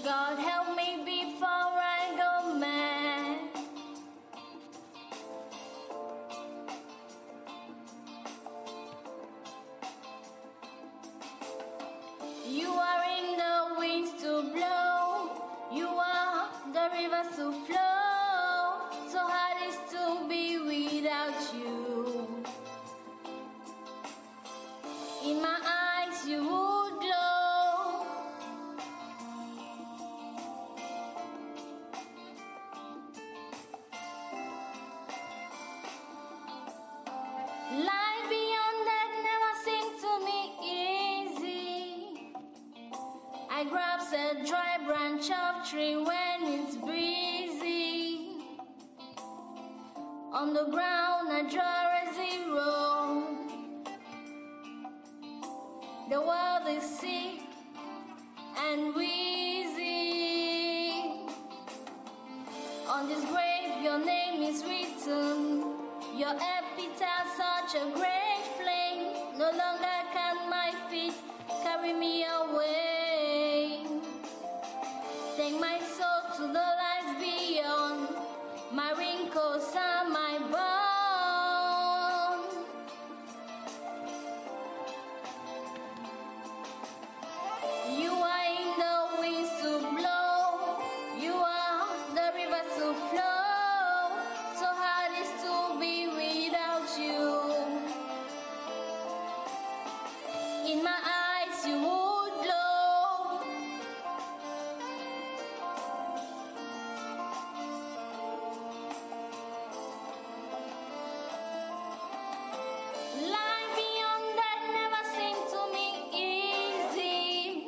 God help me before I go mad. You are in the winds to blow, you are the rivers to flow, so hard is to be without you. In my eyes you would glow. Life beyond that never seemed to me easy. I grab a dry branch of tree when it's breezy. On the ground I draw a zero. The world is sick and wheezy. On this grave your name is written, your epitaph such a great flame. No longer can my feet carry me away. Take my soul to the lights beyond, my wrinkles are my bones. You are in the winds to blow, you are the rivers to flow, so hard is to be without you. In my eyes you would glow. Life beyond that never seemed to me easy.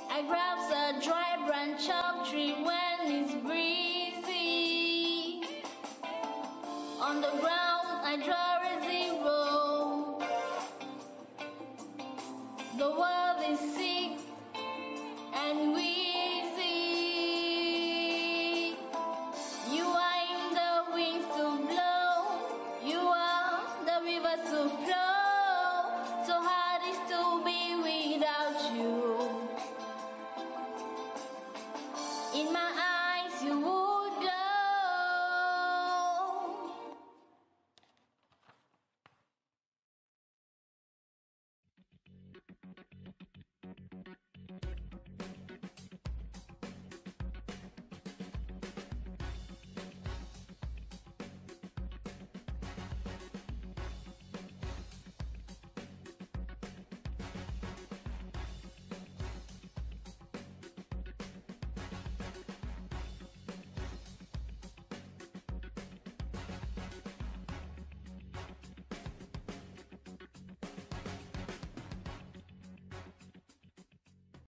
I grab a dry branch of tree when it's breezy. On the ground I draw a zero. The world is sick and wheezy. You are in the winds to blow, you are the rivers to flow, so hard is to be without you. In my